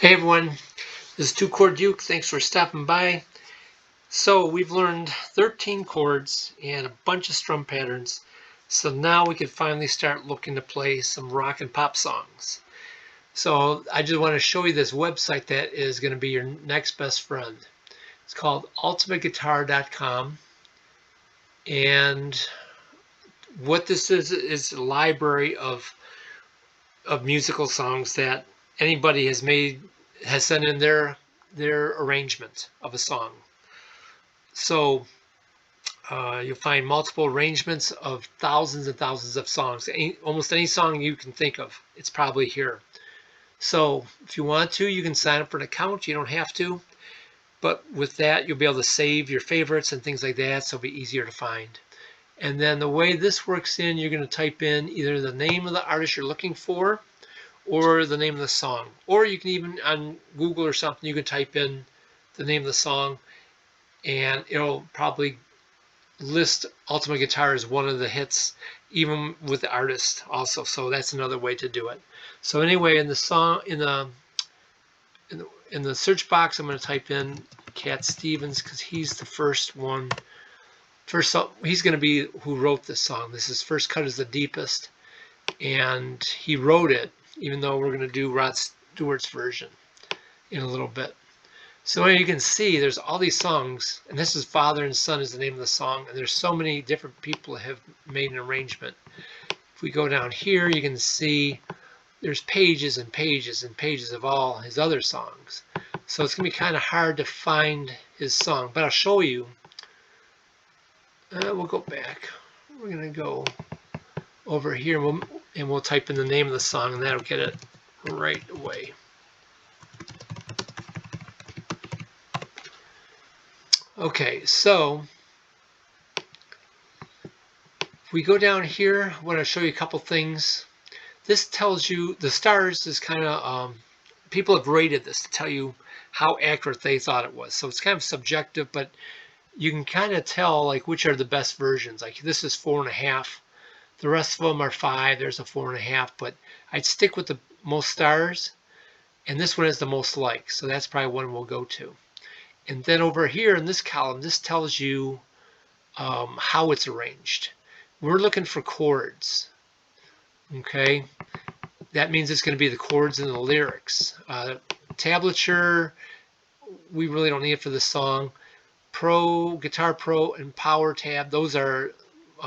Hey everyone, this is 2-Chord Uke. Thanks for stopping by. So we've learned 13 chords and a bunch of strum patterns. So now we can finally start looking to play some rock and pop songs. So I just want to show you this website that is going to be your next best friend. It's called ultimateguitar.com. And what this is a library of musical songs that anybody has sent in their arrangement of a song. So you'll find multiple arrangements of thousands and thousands of songs. Almost any song you can think of, it's probably here. So if you want to, you can sign up for an account. You don't have to. But with that, you'll be able to save your favorites and things like that, so it'll be easier to find. And then the way this works you're going to type in either the name of the artist you're looking for or the name of the song. Or you can even, on Google or something, you can type in the name of the song and it'll probably list Ultimate Guitar as one of the hits, even with the artist also. So that's another way to do it. So anyway, in the song, in the search box, I'm going to type in Cat Stevens because he's the first one. He's going to be who wrote this song. This is First Cut is the Deepest, and he wrote it, even though we're going to do Rod Stewart's version in a little bit. So you can see there's all these songs, and this is Father and Son is the name of the song, and there's so many different people that have made an arrangement. If we go down here, you can see there's pages and pages and pages of all his other songs. So it's going to be kind of hard to find his song, but I'll show you. We'll go back. We're going to go over here, and we'll type in the name of the song, and that'll get it right away. Okay, so if we go down here, I want to show you a couple things. This tells you, the stars is kind of, people have rated this to tell you how accurate they thought it was. So it's kind of subjective, but you can kind of tell like which are the best versions. Like this is 4.5. The rest of them are 5. There's a 4.5, but I'd stick with the most stars. And this one is the most likes. So that's probably one we'll go to. And then over here in this column, this tells you how it's arranged. We're looking for chords. Okay, that means it's going to be the chords and the lyrics. Tablature, we really don't need it for this song. Pro, Guitar Pro, and Power Tab, those are,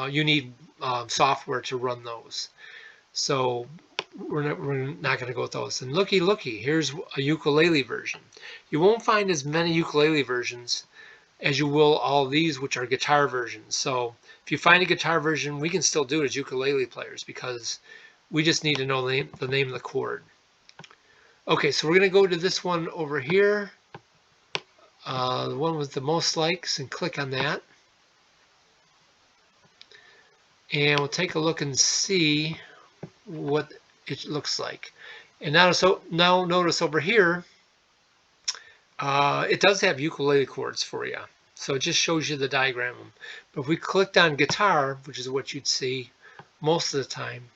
you need software to run those. So we're not going to go with those. And looky, here's a ukulele version. You won't find as many ukulele versions as you will all these, which are guitar versions. So if you find a guitar version, we can still do it as ukulele players because we just need to know the name of the chord. Okay, so we're going to go to this one over here, the one with the most likes, and click on that. And we'll take a look and see what it looks like. And now notice over here, it does have ukulele chords for you. So it just shows you the diagram. But if we clicked on guitar, which is what you'd see most of the time,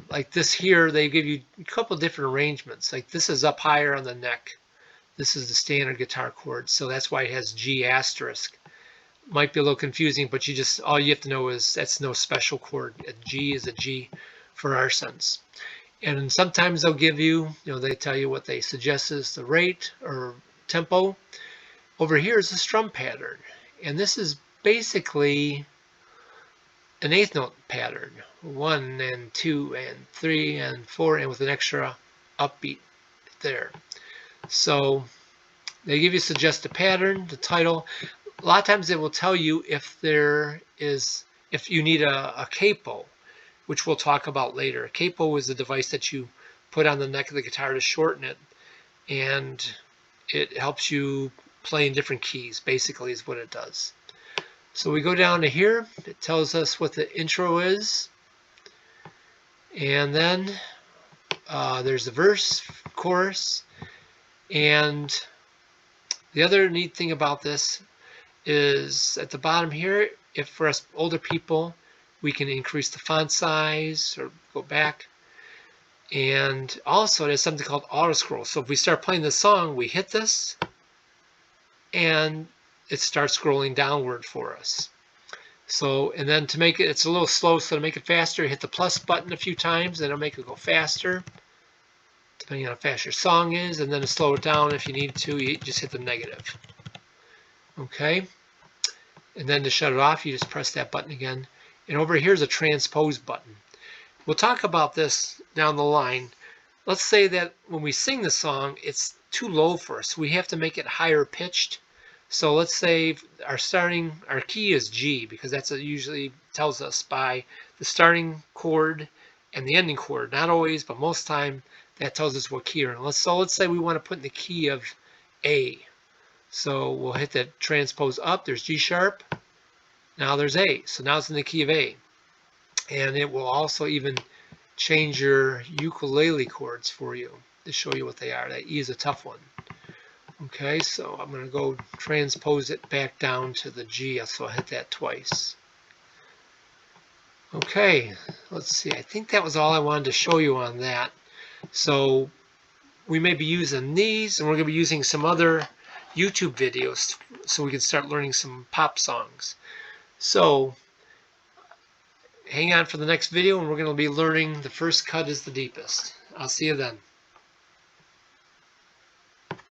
like this here, they give you a couple different arrangements. Like this is up higher on the neck. This is the standard guitar chord, so that's why it has G asterisk. Might be a little confusing, but all you have to know is that's no special chord. A G is a G for our sense. And sometimes they'll give you, they tell you what they suggest is the rate or tempo. Over here is the strum pattern, and this is basically an 8th note pattern, 1 and 2 and 3 and 4, and with an extra upbeat there. So they give you suggest a pattern, the title. A lot of times they will tell you if you need a capo, which we'll talk about later. A capo is a device that you put on the neck of the guitar to shorten it, and it helps you play in different keys, basically is what it does. So we go down to here, it tells us what the intro is, and then there's the verse, chorus, and the other neat thing about this is at the bottom here, if for us older people, we can increase the font size or go back. And also it has something called Autoscroll. So if we start playing the song, we hit this, and it starts scrolling downward for us. So, and then to make it, it's a little slow, so to make it faster, hit the plus button a few times, and it'll make it go faster, depending on how fast your song is, and then to slow it down if you need to, you just hit the negative. Okay? And then to shut it off, you just press that button again. And over here's a transpose button. We'll talk about this down the line. Let's say that when we sing the song, it's too low for us. We have to make it higher pitched. So let's say our key is G, because that's what it usually tells us by the starting chord and the ending chord. Not always, but most time that tells us what key we're in. So let's say we want to put in the key of A. So we'll hit that transpose up. There's G sharp. Now there's A. So now it's in the key of A. And it will also even change your ukulele chords for you to show you what they are. That E is a tough one. Okay, so I'm going to go transpose it back down to the G, so I'll hit that twice. Okay, let's see. I think that was all I wanted to show you on that. So we may be using these, and we're going to be using some other YouTube videos so we can start learning some pop songs. So hang on for the next video, and we're going to be learning the first cut is the deepest. I'll see you then.